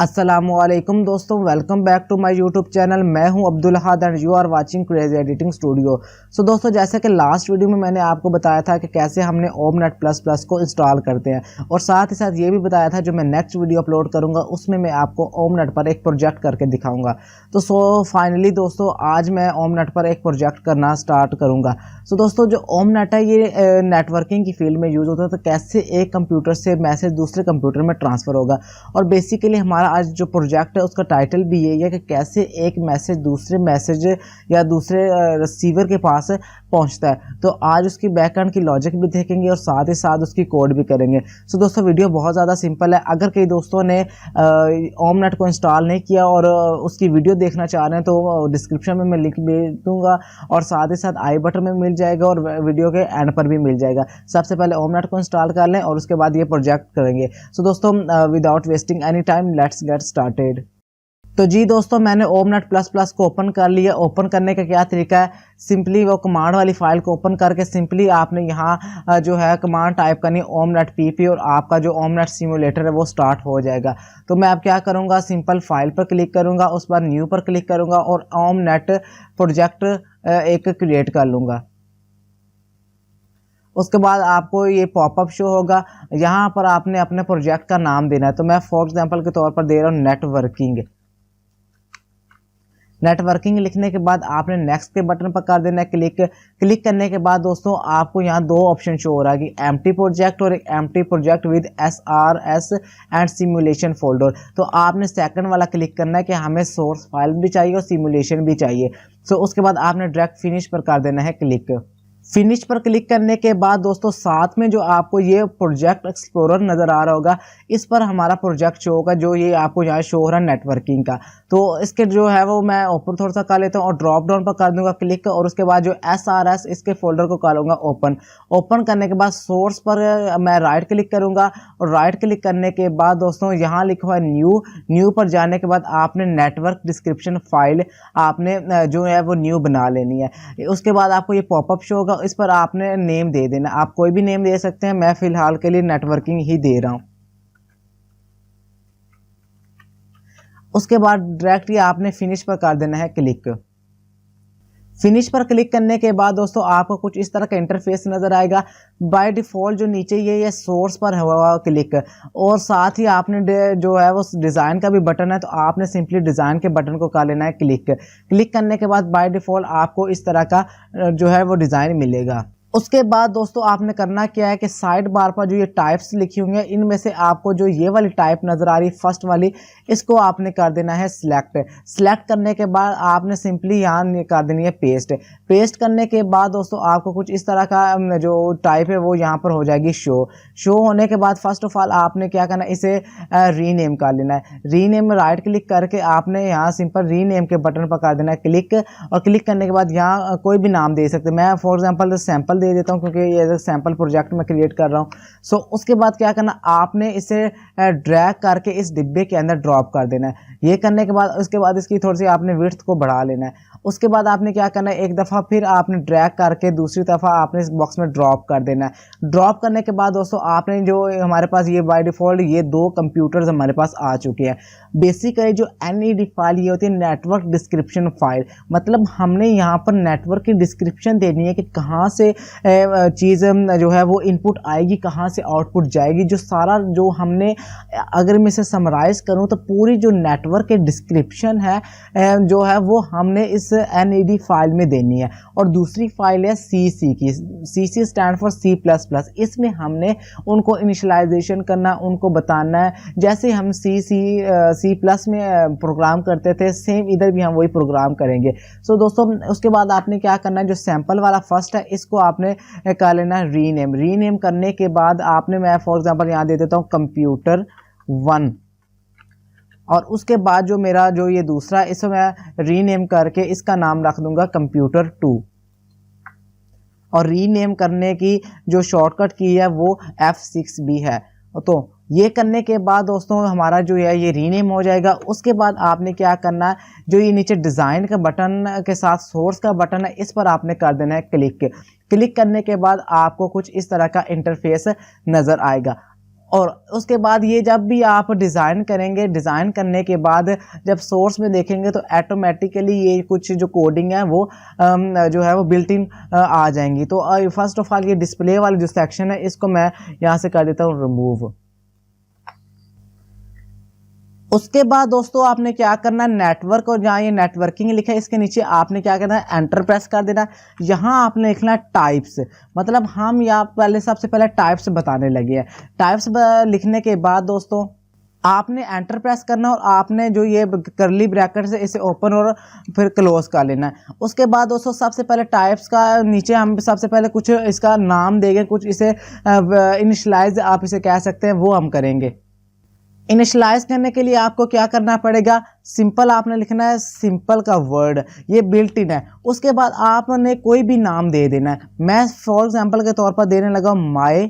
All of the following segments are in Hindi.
अस्सलामुअलैकुम दोस्तों, welcome back to my YouTube channel. मैं हूं Abdul Ahad and you are watching crazy editing studio. So दोस्तों, जैसे कि लास्ट वीडियो में मैंने आपको बताया था कि कैसे हमने ओमनेट प्लस प्लस को इंस्टॉल करते हैं, और साथ ही साथ ये भी बताया था जो मैं नेक्स्ट वीडियो अपलोड करूंगा उसमें मैं आपको ओमनेट पर एक प्रोजेक्ट करके दिखाऊंगा। तो फाइनली दोस्तों, आज मैं ओमनेट पर एक प्रोजेक्ट करना स्टार्ट करूँगा। सो दोस्तों, जो ओमनेट है ये नेटवर्किंग की फील्ड में यूज़ होता है। तो कैसे एक कंप्यूटर से मैसेज दूसरे कंप्यूटर में ट्रांसफ़र होगा, और बेसिकली हमारा आज जो प्रोजेक्ट है उसका टाइटल भी यही है कि कैसे एक मैसेज दूसरे मैसेज या दूसरे रिसीवर के पास पहुंचता है। तो आज उसकी बैकएंड की लॉजिक भी देखेंगे और साथ ही साथ उसकी कोड भी करेंगे। सो दोस्तों, वीडियो बहुत ज़्यादा सिंपल है। अगर कई दोस्तों ने ओमनेट को इंस्टॉल नहीं किया और उसकी वीडियो देखना चाह रहे हैं तो डिस्क्रिप्शन में मैं लिंक भेज दूंगा, और साथ ही साथ आई बटन में मिल जाएगा और वीडियो के एंड पर भी मिल जाएगा। सबसे पहले ओमनेट को इंस्टॉल कर लें और उसके बाद ये प्रोजेक्ट करेंगे। सो दोस्तों, without wasting any time let's get started. तो जी दोस्तों, मैंने ओमनेट प्लस प्लस को ओपन कर लिया। ओपन करने का क्या तरीका है, सिंपली वो कमांड वाली फाइल को ओपन करके सिंपली आपने यहाँ जो है कमांड टाइप करनी ओमनेट पीपी, और आपका जो ओमनेट सिमुलेटर है वो स्टार्ट हो जाएगा। तो मैं अब क्या करूँगा, सिंपल फाइल पर क्लिक करूँगा, उस पर न्यू पर क्लिक करूँगा और ओमनेट प्रोजेक्ट एक क्रिएट कर लूँगा। उसके बाद आपको ये पॉपअप शो होगा। यहाँ पर आपने अपने प्रोजेक्ट का नाम देना है। तो मैं फॉर एग्जांपल के तौर पर दे रहा हूँ नेटवर्किंग। नेटवर्किंग लिखने के बाद आपने नेक्स्ट के बटन पर कर देना है क्लिक। क्लिक करने के बाद दोस्तों आपको यहाँ दो ऑप्शन शो हो रहा है कि एम्प्टी प्रोजेक्ट और एक empty project with SRS and simulation folder. तो आपने सेकंड वाला क्लिक करना है कि हमें सोर्स फाइल भी चाहिए और सिमुलेशन भी चाहिए। तो उसके बाद आपने डायरेक्ट फिनिश पर कर देना है क्लिक। फिनिश पर क्लिक करने के बाद दोस्तों साथ में जो आपको ये प्रोजेक्ट एक्सप्लोरर नज़र आ रहा होगा, इस पर हमारा प्रोजेक्ट शो होगा, जो ये आपको यहाँ शो हो रहा है नेटवर्किंग का। तो इसके जो है वो मैं ऊपर थोड़ा सा कर लेता हूँ और ड्रॉप डाउन पर कर दूंगा क्लिक, और उसके बाद जो SRS इसके फोल्डर को कर लूँगा ओपन। ओपन करने के बाद सोर्स पर मैं राइट क्लिक करूँगा, और राइट क्लिक करने के बाद दोस्तों यहाँ लिखा हुआ है न्यू। न्यू पर जाने के बाद आपने नेटवर्क डिस्क्रिप्शन फाइल आपने जो है वो न्यू बना लेनी है। उसके बाद आपको ये पॉपअप शो होगा, इस पर आपने नेम दे देना। आप कोई भी नेम दे सकते हैं, मैं फिलहाल के लिए नेटवर्किंग ही दे रहा हूं। उसके बाद डायरेक्टली आपने फिनिश पर कर देना है क्लिक। फिनिश पर क्लिक करने के बाद दोस्तों आपको कुछ इस तरह का इंटरफेस नजर आएगा। बाय डिफॉल्ट जो नीचे ये सोर्स पर हुआ क्लिक, और साथ ही आपने जो है वो डिज़ाइन का भी बटन है, तो आपने सिंपली डिज़ाइन के बटन को कर लेना है क्लिक। क्लिक करने के बाद बाय डिफॉल्ट आपको इस तरह का जो है वो डिज़ाइन मिलेगा। उसके बाद दोस्तों आपने करना क्या है कि साइड बार पर जो ये टाइप्स लिखी होंगी, इनमें से आपको जो ये वाली टाइप नज़र आ रही है फर्स्ट वाली, इसको आपने कर देना है सिलेक्ट। सिलेक्ट करने के बाद आपने सिंपली यहाँ कर देनी है पेस्ट। पेस्ट करने के बाद दोस्तों आपको कुछ इस तरह का जो टाइप है वो यहाँ पर हो जाएगी शो। शो होने के बाद फर्स्ट ऑफ ऑल आपने क्या करना है, इसे रीनेम कर लेना है। रीनेम में राइट क्लिक करके आपने यहाँ सिंपल रीनेम के बटन पर कर देना है क्लिक, और क्लिक करने के बाद यहाँ कोई भी नाम दे सकते हैं। मैं फॉर एग्जाम्पल सैम्पल दे देता हूं क्योंकि ये सैंपल प्रोजेक्ट में क्रिएट कर रहा हूं। सो उसके बाद क्या करना, आपने इसे ड्रैग करके इस डिब्बे के अंदर ड्रॉप कर देना है। ये करने के बाद उसके बाद इसकी थोड़ी सी आपने विड्थ को बढ़ा लेना है। उसके बाद आपने क्या करना है, एक दफ़ा फिर आपने ड्रैग करके दूसरी दफ़ा आपने इस बॉक्स में ड्रॉप कर देना है। ड्रॉप करने के बाद दोस्तों आपने जो हमारे पास ये बाय डिफ़ॉल्ट ये दो कंप्यूटर्स हमारे पास आ चुके हैं। बेसिकली जो NED फाइल ये होती है नेटवर्क डिस्क्रिप्शन फाइल, मतलब हमने यहाँ पर नेटवर्क की डिस्क्रिप्शन देनी है कि कहाँ से चीज़ जो है वो इनपुट आएगी, कहाँ से आउटपुट जाएगी। जो सारा जो हमने, अगर मैं इसे समराइज़ करूँ तो पूरी जो नेटवर्क के डिस्क्रिप्शन है जो है वो हमने इस NED फाइल में देनी है। और दूसरी फाइल है CC की। CC stand for C++। इसमें हमने उनको इनिशियलाइजेशन करना, उनको बताना है जैसे हम C+ में प्रोग्राम करते थे, सेम इधर भी हम वही प्रोग्राम करेंगे। सो दोस्तों उसके बाद आपने क्या करना है, जो सैंपल वाला फर्स्ट है इसको आपने कर लेना है रीनेम। रीनेम करने के बाद आपने, मैं फॉर एग्जांपल यहाँ दे देता हूँ कंप्यूटर 1, और उसके बाद जो मेरा जो ये दूसरा, इसको मैं रीनेम करके इसका नाम रख दूंगा कंप्यूटर 2। और रीनेम करने की जो शॉर्टकट की है वो F6 भी है। तो ये करने के बाद दोस्तों हमारा जो है ये रीनेम हो जाएगा। उसके बाद आपने क्या करना है, जो ये नीचे डिज़ाइन का बटन के साथ सोर्स का बटन है, इस पर आपने कर देना है क्लिक। क्लिक करने के बाद आपको कुछ इस तरह का इंटरफेस नज़र आएगा। और उसके बाद ये जब भी आप डिज़ाइन करेंगे, डिज़ाइन करने के बाद जब सोर्स में देखेंगे तो ऑटोमेटिकली ये कुछ जो कोडिंग है वो जो है वो बिल्ट इन आ जाएंगी। तो फर्स्ट ऑफ ऑल ये डिस्प्ले वाला जो सेक्शन है इसको मैं यहाँ से कर देता हूँ रिमूव। उसके बाद दोस्तों आपने क्या करना है, नेटवर्क और जहाँ ये नेटवर्किंग लिखा है इसके नीचे आपने क्या करना है, एंटर प्रेस कर देना। यहाँ आपने लिखना है टाइप्स, मतलब हम यहाँ पहले सबसे पहले टाइप्स बताने लगे हैं। टाइप्स लिखने के बाद दोस्तों आपने एंटर प्रेस करना और आपने जो ये करली ब्रैकेट है इसे ओपन और फिर क्लोज कर लेना है। उसके बाद दोस्तों सबसे पहले टाइप्स का नीचे हम सबसे पहले कुछ इसका नाम देंगे, कुछ इसे इनिशियलाइज आप इसे कह सकते हैं, वो हम करेंगे। इनिशियलाइज करने के लिए आपको क्या करना पड़ेगा, सिंपल आपने लिखना है, सिंपल का वर्ड ये बिल्ट इन है। उसके बाद आपने कोई भी नाम दे देना है। मैं फॉर एग्जांपल के तौर पर देने लगा माय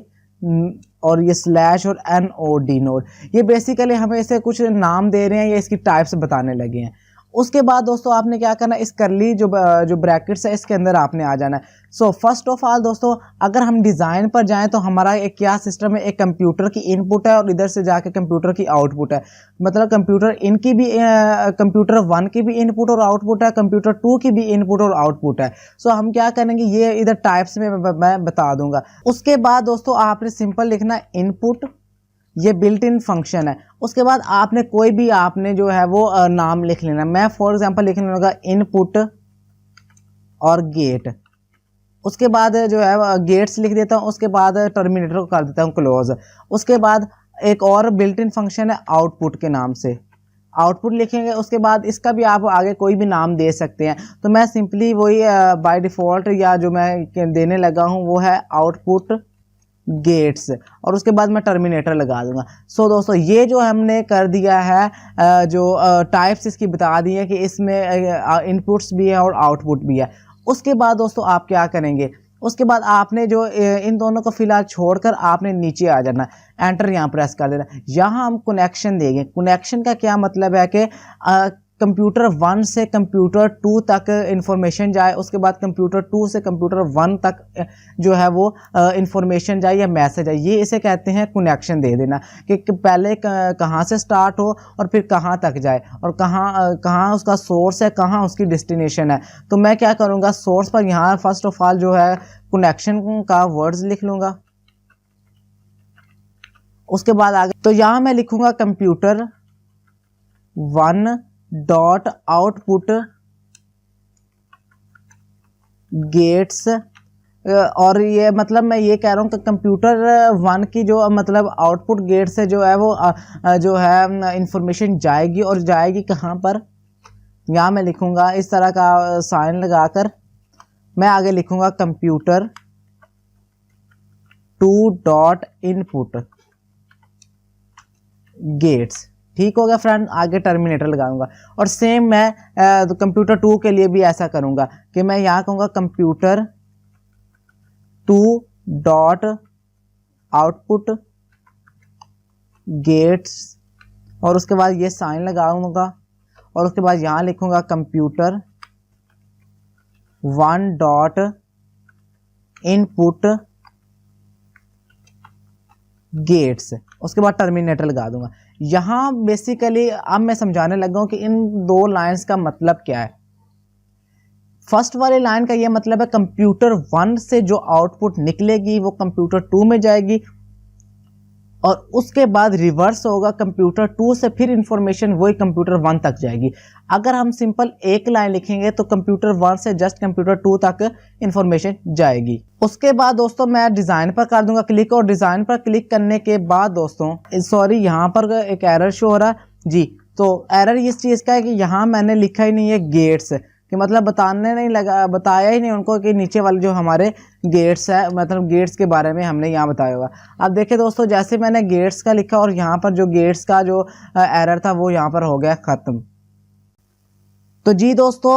और ये स्लैश और NOD नोड, ये बेसिकली हमें इसे कुछ नाम दे रहे हैं, ये इसकी टाइप्स बताने लगे हैं। उसके बाद दोस्तों आपने क्या करना है, इस करली जो ब्रैकेट्स है इसके अंदर आपने आ जाना है। सो फर्स्ट ऑफ ऑल दोस्तों अगर हम डिज़ाइन पर जाएं तो हमारा एक क्या सिस्टम है, एक कंप्यूटर की इनपुट है और इधर से जाके कंप्यूटर की आउटपुट है। मतलब कंप्यूटर इनकी भी कंप्यूटर 1 की भी इनपुट और आउटपुट है, कंप्यूटर 2 की भी इनपुट और आउटपुट है। सो हम क्या करेंगे, ये इधर टाइप्स में मैं बता दूंगा। उसके बाद दोस्तों आपने सिंपल लिखना है इनपुट, ये बिल्ट इन फंक्शन है। उसके बाद आपने कोई भी आपने जो है वो नाम लिख लेना। मैं फॉर एग्जांपल लिखने लगा इनपुट और गेट। उसके बाद जो है गेट्स लिख देता हूँ। उसके बाद टर्मिनेटर को कर देता हूँ क्लोज। उसके बाद एक और बिल्ट इन फंक्शन है आउटपुट के नाम से, आउटपुट लिखेंगे। उसके बाद इसका भी आप आगे कोई भी नाम दे सकते हैं। तो मैं सिंपली वही बाय डिफ़ॉल्ट या जो मैं देने लगा हूँ वो है आउटपुट गेट्स, और उसके बाद मैं टर्मिनेटर लगा दूंगा। सो दोस्तों ये जो हमने कर दिया है, जो टाइप्स इसकी बता दी है कि इसमें इनपुट्स भी है और आउटपुट भी है। उसके बाद दोस्तों आप क्या करेंगे, उसके बाद आपने जो इन दोनों को फिलहाल छोड़कर आपने नीचे आ जाना, एंटर यहाँ प्रेस कर देना। यहाँ हम कनेक्शन देंगे। कनेक्शन का क्या मतलब है कि कंप्यूटर 1 से कंप्यूटर 2 तक इंफॉर्मेशन जाए, उसके बाद कंप्यूटर 2 से कंप्यूटर 1 तक जो है वो इंफॉर्मेशन जाए या मैसेज आए, ये इसे कहते हैं कनेक्शन दे देना कि पहले कहाँ से स्टार्ट हो और फिर कहाँ तक जाए और कहाँ उसका सोर्स है, कहाँ उसकी डेस्टिनेशन है। तो मैं क्या करूँगा, सोर्स पर यहाँ फर्स्ट ऑफ ऑल जो है कनेक्शन का वर्ड्स लिख लूँगा। उसके बाद आगे तो यहाँ मैं लिखूँगा कंप्यूटर 1 डॉट आउटपुट गेट्स, और ये मतलब मैं ये कह रहा हूँ कि कंप्यूटर 1 की जो मतलब आउटपुट गेट से जो है वो जो है इंफॉर्मेशन जाएगी, और जाएगी कहाँ पर, यहाँ मैं लिखूँगा इस तरह का साइन लगाकर। मैं आगे लिखूँगा कंप्यूटर 2 डॉट इनपुट गेट्स। ठीक हो गया फ्रेंड। आगे टर्मिनेटर लगाऊंगा और सेम मैं कंप्यूटर 2 के लिए भी ऐसा करूंगा कि मैं यहाँ कहूँगा कंप्यूटर 2 डॉट आउटपुट गेट्स, और उसके बाद ये साइन लगाऊंगा और उसके बाद यहाँ लिखूंगा कंप्यूटर 1 डॉट इनपुट गेट्स, उसके बाद टर्मिनेटर लगा दूंगा। यहाँ बेसिकली अब मैं समझाने लगा हूँ कि इन दो लाइंस का मतलब क्या है। फर्स्ट वाली लाइन का ये मतलब है कंप्यूटर 1 से जो आउटपुट निकलेगी वो कंप्यूटर 2 में जाएगी, और उसके बाद रिवर्स होगा, कंप्यूटर 2 से फिर इंफॉर्मेशन वही कंप्यूटर 1 तक जाएगी। अगर हम सिंपल एक लाइन लिखेंगे तो कंप्यूटर 1 से जस्ट कंप्यूटर 2 तक इंफॉर्मेशन जाएगी। उसके बाद दोस्तों मैं डिज़ाइन पर कर दूंगा क्लिक, और डिज़ाइन पर क्लिक करने के बाद दोस्तों सॉरी यहाँ पर एक एरर शो हो रहा है जी। तो एरर इस चीज़ का है कि यहाँ मैंने लिखा ही नहीं है गेट्स, कि मतलब बताया ही नहीं उनको कि नीचे वाले जो हमारे गेट्स है, मतलब गेट्स के बारे में हमने यहाँ बताया होगा। अब देखिए दोस्तों जैसे मैंने गेट्स का लिखा और यहाँ पर जो गेट्स का जो एरर था वो यहाँ पर हो गया ख़त्म। तो जी दोस्तों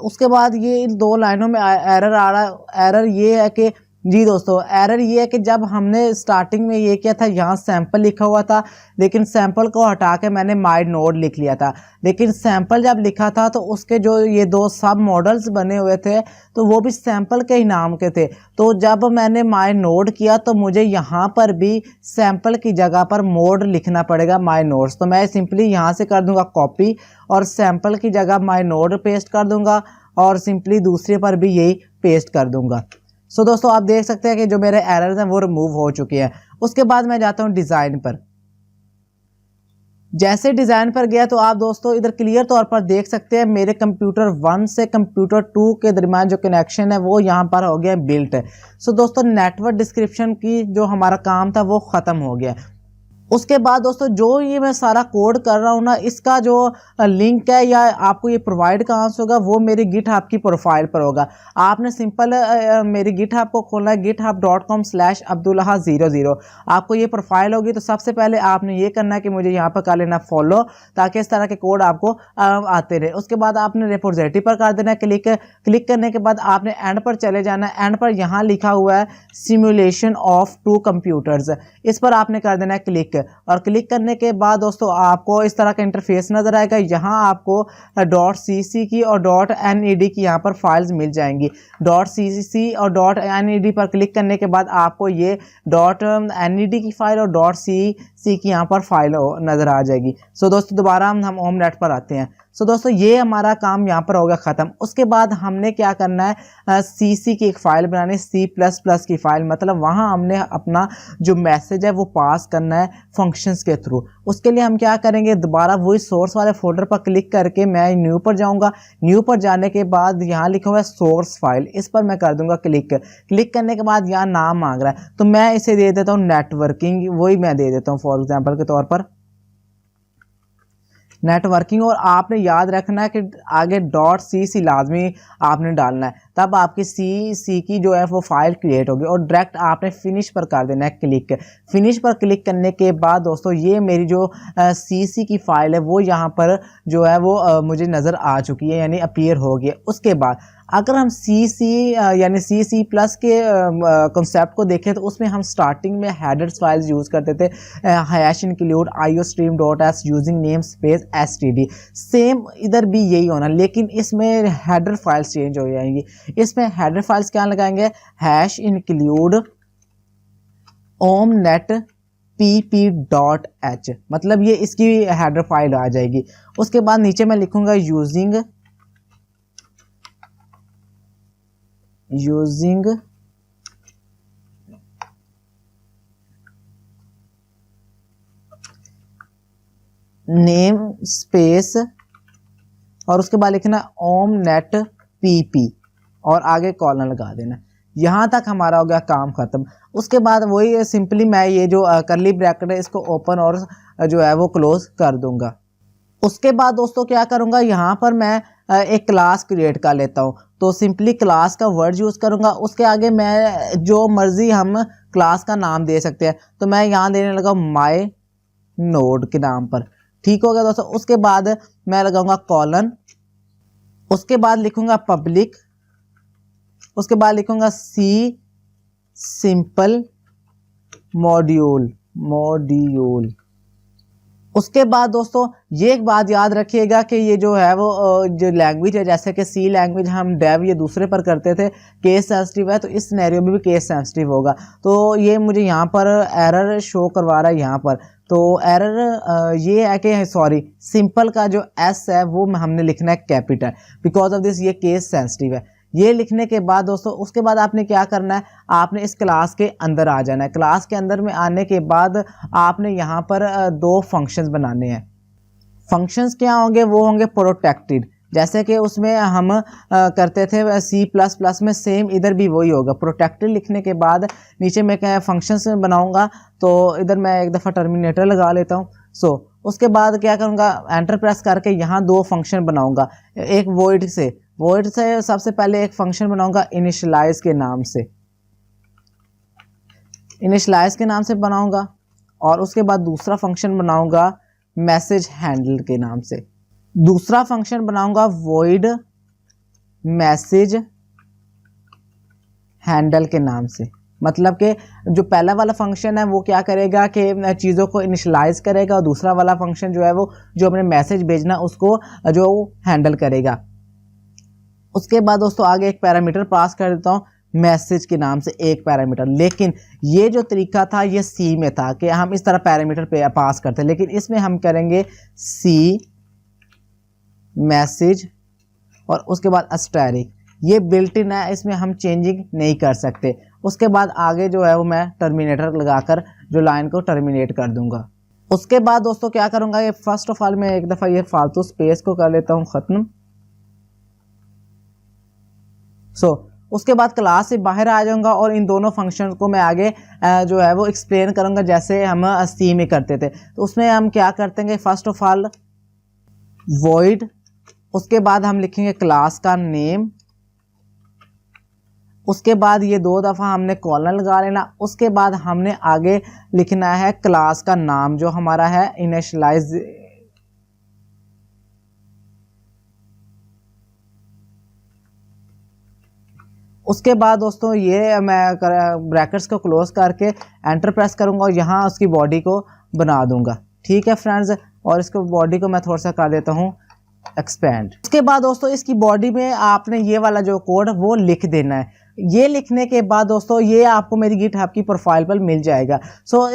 उसके बाद ये इन दो लाइनों में एरर आ रहा है। एरर ये है कि जी दोस्तों, एरर ये है कि जब हमने स्टार्टिंग में ये किया था, यहाँ सैंपल लिखा हुआ था, लेकिन सैंपल को हटा के मैंने माई नोड लिख लिया था। लेकिन सैंपल जब लिखा था तो उसके जो ये दो सब मॉडल्स बने हुए थे तो वो भी सैंपल के ही नाम के थे। तो जब मैंने माई नोड किया तो मुझे यहाँ पर भी सैंपल की जगह पर मोड लिखना पड़ेगा, माई नोड्स। तो मैं सिंपली यहाँ से कर दूंगा कॉपी और सैंपल की जगह माई नोड पेस्ट कर दूंगा और सिंपली दूसरे पर भी यही पेस्ट कर दूंगा। सो दोस्तों, आप देख सकते हैं कि जो मेरे एरर्स हैं वो रिमूव हो चुके हैं। उसके बाद मैं जाता हूं डिज़ाइन पर। जैसे डिज़ाइन पर गया तो आप दोस्तों इधर क्लियर तौर पर देख सकते हैं मेरे कंप्यूटर 1 से कंप्यूटर 2 के दरमियान जो कनेक्शन है वो यहाँ पर हो गया बिल्ट है। सो दोस्तों, नेटवर्क डिस्क्रिप्शन की जो हमारा काम था वो ख़त्म हो गया। उसके बाद दोस्तों, जो ये मैं सारा कोड कर रहा हूँ ना, इसका जो लिंक है या आपको ये प्रोवाइड कहाँ से होगा, वो मेरी गिटहब की प्रोफाइल पर होगा। आपने सिंपल मेरी गिटहब को खोलना है, github.com/abdullaha00। आपको ये प्रोफाइल होगी तो सबसे पहले आपने ये करना है कि मुझे यहाँ पर कर लेना फॉलो, ताकि इस तरह के कोड आपको आते रहे। उसके बाद आपने रिपोजिटरी पर कर देना है क्लिक करने के बाद आपने एंड पर चले जाना है। एंड पर यहाँ लिखा हुआ है सिमुलेशन ऑफ 2 कंप्यूटर्स, इस पर आपने कर देना है क्लिक। और क्लिक करने के बाद दोस्तों आपको इस तरह का इंटरफेस नजर आएगा। यहाँ आपको .cc की और .ned की यहाँ पर फाइल्स मिल जाएंगी। .cc और .ned पर क्लिक करने के बाद आपको ये .ned की फाइल और .cc की यहाँ पर फाइल नजर आ जाएगी। सो दोस्तों, दोबारा हम होम नेट पर आते हैं। सो दोस्तों, ये हमारा काम यहाँ पर हो गया ख़त्म। उसके बाद हमने क्या करना है, CC की एक फ़ाइल बनानी है, C++ की फ़ाइल, मतलब वहाँ हमने अपना जो मैसेज है वो पास करना है फंक्शंस के थ्रू। उसके लिए हम क्या करेंगे, दोबारा वही सोर्स वाले फोल्डर पर क्लिक करके मैं न्यू पर जाऊँगा। न्यू पर जाने के बाद यहाँ लिखा हुआ है सोर्स फाइल, इस पर मैं कर दूँगा क्लिक करने के बाद यहाँ नाम मांग रहा है तो मैं इसे दे देता हूँ नेटवर्किंग, वही मैं दे देता हूँ फॉर एग्जाम्पल के तौर पर नेटवर्किंग। और आपने याद रखना है कि आगे .cc लाजमी आपने डालना है, तब आपकी CC की जो है वो फाइल क्रिएट होगी। और डायरेक्ट आपने फिनिश पर कर देना है क्लिक। फिनिश पर क्लिक करने के बाद दोस्तों ये मेरी जो CC की फाइल है वो यहाँ पर जो है वो मुझे नज़र आ चुकी है, यानी अपीयर हो गई है। उसके बाद अगर हम CC यानी C++ के कॉन्सेप्ट को देखें तो उसमें हम स्टार्टिंग में हेडर्स फाइल्स यूज़ करते थे, hash include iostream.s using name space std। Same इधर भी यही होना, लेकिन इसमें हेडर फाइल्स चेंज हो जाएंगी। इसमें हेडर फाइल्स क्या लगाएंगे, हैश इंक्लूड omnet pp.h, मतलब ये इसकी हेडर फाइल आ जाएगी। उसके बाद नीचे मैं लिखूंगा यूजिंग नेम स्पेस और उसके बाद लिखना omnet pp और आगे कॉलन लगा देना। यहाँ तक हमारा हो गया काम खत्म। उसके बाद वही सिंपली मैं ये जो करली ब्रैकेट है इसको ओपन और जो है वो क्लोज कर दूंगा। उसके बाद दोस्तों क्या करूँगा, यहाँ पर मैं एक क्लास क्रिएट कर लेता हूँ। तो सिंपली क्लास का वर्ड यूज़ करूँगा। उसके आगे मैं जो मर्जी हम क्लास का नाम दे सकते हैं, तो मैं यहाँ देने लगा माई नोड के नाम पर। ठीक हो गया दोस्तों। उसके बाद मैं लगाऊंगा कॉलन, उसके बाद लिखूंगा पब्लिक, उसके बाद लिखूंगा सी सिंपल मॉड्यूल। उसके बाद दोस्तों ये एक बात याद रखिएगा कि ये जो है वो जो लैंग्वेज है, जैसे कि सी लैंग्वेज हम डेव ये दूसरे पर करते थे, केस सेंसिटिव है, तो इस सिनेरियो में भी केस सेंसिटिव होगा। तो ये मुझे यहाँ पर एरर शो करवा रहा है यहाँ पर। तो एरर ये है कि सॉरी, सिंपल का जो एस है वो हमने लिखना है कैपिटल, बिकॉज ऑफ दिस ये केस सेंसिटिव है। ये लिखने के बाद दोस्तों उसके बाद आपने क्या करना है, आपने इस क्लास के अंदर आ जाना है। क्लास के अंदर में आने के बाद आपने यहाँ पर दो फंक्शंस बनाने हैं। फंक्शंस क्या होंगे, वो होंगे प्रोटेक्टेड, जैसे कि उसमें हम करते थे C++ में, सेम इधर भी वही होगा। प्रोटेक्टेड लिखने के बाद नीचे मैं क्या फंक्शंस बनाऊंगा, तो इधर मैं एक दफ़ा टर्मिनेटर लगा लेता हूँ। उसके बाद क्या करूँगा, एंटर प्रेस करके यहाँ दो फंक्शन बनाऊंगा। एक वॉइड से सबसे पहले एक फंक्शन बनाऊंगा इनिशियलाइज के नाम से बनाऊंगा, और उसके बाद दूसरा फंक्शन बनाऊंगा मैसेज हैंडल के नाम से। दूसरा फंक्शन बनाऊंगा वॉइड मैसेज हैंडल के नाम से। मतलब कि जो पहला वाला फंक्शन है वो क्या करेगा कि चीज़ों को इनिशियलाइज करेगा, और दूसरा वाला फंक्शन जो है वो जो अपने मैसेज भेजना उसको जो हैंडल करेगा। उसके बाद दोस्तों आगे एक पैरामीटर पास कर देता हूँ मैसेज के नाम से, एक पैरामीटर। लेकिन ये जो तरीका था ये सी में था कि हम इस तरह पैरामीटर पे पास करते हैं, लेकिन इसमें हम करेंगे सी मैसेज और उसके बाद अस्टेरिक। ये बिल्ट इन है, इसमें हम चेंजिंग नहीं कर सकते। उसके बाद आगे जो है वो मैं टर्मिनेटर लगाकर जो लाइन को टर्मिनेट कर दूंगा। उसके बाद दोस्तों क्या करूंगा, ये फर्स्ट ऑफ ऑल मैं एक दफ़ा ये फालतू स्पेस को कर लेता हूँ ख़त्म। उसके बाद क्लास से बाहर आ जाऊंगा और इन दोनों फंक्शन को मैं आगे जो है वो एक्सप्लेन करूंगा जैसे हम सी में करते थे। तो उसमें हम क्या करते हैं, फर्स्ट ऑफ ऑल वॉइड, उसके बाद हम लिखेंगे क्लास का नेम, उसके बाद ये 2 दफ़ा हमने कॉलन लगा लेना। उसके बाद हमने आगे लिखना है क्लास का नाम जो हमारा है इनिशियलाइज। उसके बाद दोस्तों ये मैं ब्रैकेट्स को क्लोज करके एंटर प्रेस करूंगा और यहाँ उसकी बॉडी को बना दूंगा। ठीक है फ्रेंड्स, और इसको बॉडी को मैं थोड़ा सा कर देता हूँ एक्सपेंड। उसके बाद दोस्तों इसकी बॉडी में आपने ये वाला जो कोड वो लिख देना है। ये लिखने के बाद दोस्तों ये आपको मेरी गिटहब की प्रोफाइल पर मिल जाएगा।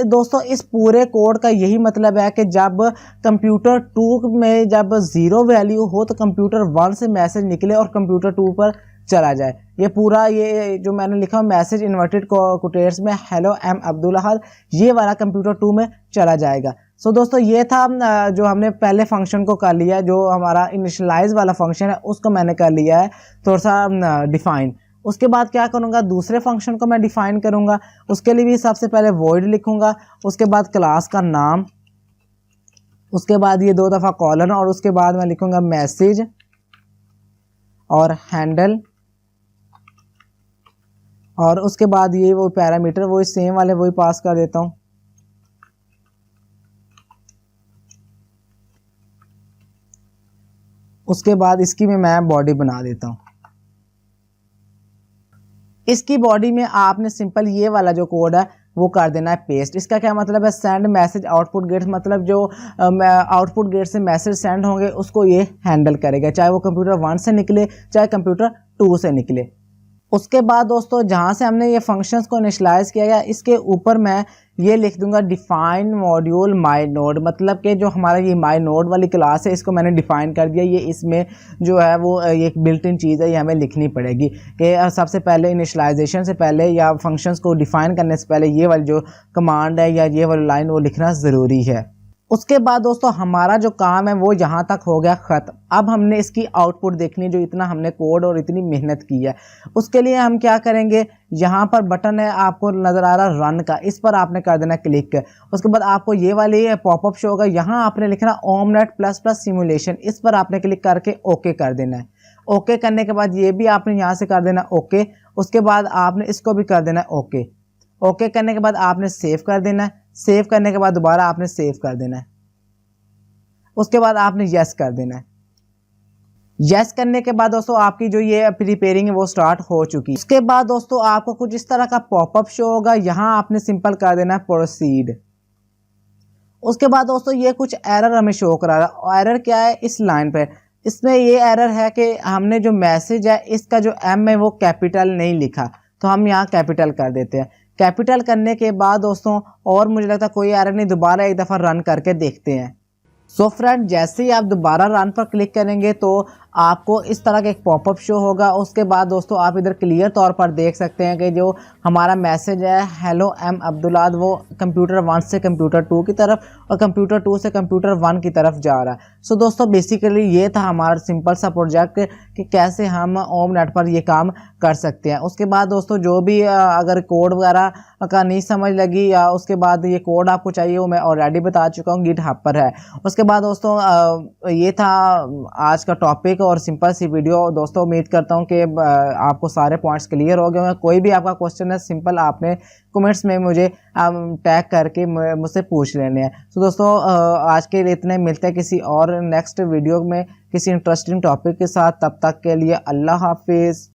दोस्तों इस पूरे कोड का यही मतलब है कि जब कंप्यूटर 2 में जब 0 वैल्यू हो तो कंप्यूटर 1 से मैसेज निकले और कंप्यूटर 2 पर चला जाए। ये पूरा ये जो मैंने लिखा मैसेज इन्वर्टेड कोटेट्स में हेलो एम अब्दुल अहद, ये वाला कंप्यूटर 2 में चला जाएगा। दोस्तों ये था जो हमने पहले फंक्शन को कर लिया, जो हमारा इनिशियलाइज वाला फंक्शन है उसको मैंने कर लिया है थोड़ा सा डिफाइन। उसके बाद क्या करूँगा, दूसरे फंक्शन को मैं डिफाइन करूँगा। उसके लिए भी सबसे पहले वॉइड लिखूँगा, उसके बाद क्लास का नाम, उसके बाद ये 2 दफ़ा कॉलन, और उसके बाद मैं लिखूँगा मैसेज और हैंडल, और उसके बाद ये वो पैरामीटर वही सेम वाले वही पास कर देता हूँ। उसके बाद इसकी में मैं बॉडी बना देता हूँ। इसकी बॉडी में आपने सिंपल ये वाला जो कोड है वो कर देना है पेस्ट। इसका क्या मतलब है, सेंड मैसेज आउटपुट गेट, मतलब जो आउटपुट गेट से मैसेज सेंड होंगे उसको ये हैंडल करेगा, चाहे वो कंप्यूटर 1 से निकले चाहे कंप्यूटर 2 से निकले। उसके बाद दोस्तों जहाँ से हमने ये फंक्शंस को इनिशियलाइज किया गया, इसके ऊपर मैं ये लिख दूंगा डिफाइन मॉड्यूल माई नोड, मतलब कि जो हमारा ये माई नोड वाली क्लास है इसको मैंने डिफाइन कर दिया। ये इसमें जो है वो एक बिल्ट इन चीज़ है, ये हमें लिखनी पड़ेगी कि सबसे पहले इनिशियलाइजेशन से पहले या फंक्शंस को डिफाइन करने से पहले ये वाली जो कमांड है या ये वाली लाइन वो लिखना ज़रूरी है। उसके बाद दोस्तों हमारा जो काम है वो यहाँ तक हो गया ख़त्म। अब हमने इसकी आउटपुट देखनी है, जो इतना हमने कोड और इतनी मेहनत की है। उसके लिए हम क्या करेंगे, यहाँ पर बटन है आपको नज़र आ रहा रन का, इस पर आपने कर देना क्लिक। उसके बाद आपको ये वाली पॉपअप शो होगा, यहाँ आपने लिखना ओमनेट प्लस प्लस सिमुलेशन, इस पर आपने क्लिक करके ओके कर देना है। ओके करने के बाद ये भी आपने यहाँ से कर देना ओके। उसके बाद आपने इसको भी कर देना ओके। ओके करने के बाद आपने सेव कर देना है। सेव करने के बाद दोबारा आपने सेव कर देना है। उसके बाद आपने यस कर देना है। यस करने के बाद दोस्तों आपकी जो ये प्रिपेयरिंग है वो स्टार्ट हो चुकी है। उसके बाद दोस्तों आपको कुछ इस तरह का पॉपअप शो होगा, यहाँ आपने सिंपल कर देना है प्रोसीड। उसके बाद दोस्तों ये कुछ एरर हमें शो करा रहा है। एरर क्या है, इस लाइन पे इसमें ये एरर है कि हमने जो मैसेज है इसका जो एम है वो कैपिटल नहीं लिखा, तो हम यहाँ कैपिटल कर देते हैं। कैपिटल करने के बाद दोस्तों और मुझे लगता है कोई एरर नहीं, दोबारा एक दफ़ा रन करके देखते हैं। फ्रेंड जैसे ही आप दोबारा रन पर क्लिक करेंगे तो आपको इस तरह का एक पॉपअप शो होगा। उसके बाद दोस्तों आप इधर क्लियर तौर पर देख सकते हैं कि जो हमारा मैसेज है हेलो एम अब्दुल अहद, वो कंप्यूटर 1 से कंप्यूटर 2 की तरफ और कंप्यूटर 2 से कंप्यूटर 1 की तरफ जा रहा है। दोस्तों बेसिकली ये था हमारा सिंपल सा प्रोजेक्ट कि कैसे हम ओमनेट पर ये काम कर सकते हैं। उसके बाद दोस्तों जो भी अगर कोड वगैरह का नहीं समझ लगी या उसके बाद ये कोड आपको चाहिए वो मैं ऑलरेडी बता चुका हूँ, गिटहब पर है। उसके बाद दोस्तों ये था आज का टॉपिक और सिंपल सी वीडियो। दोस्तों उम्मीद करता हूँ कि आपको सारे पॉइंट्स क्लियर हो गए होंगे। कोई भी आपका क्वेश्चन है सिंपल आपने कमेंट्स में मुझे टैग करके मुझसे पूछ लेने हैं। दोस्तों आज के लिए इतने, मिलते हैं किसी और नेक्स्ट वीडियो में किसी इंटरेस्टिंग टॉपिक के साथ। तब तक के लिए अल्लाह हाफिज़।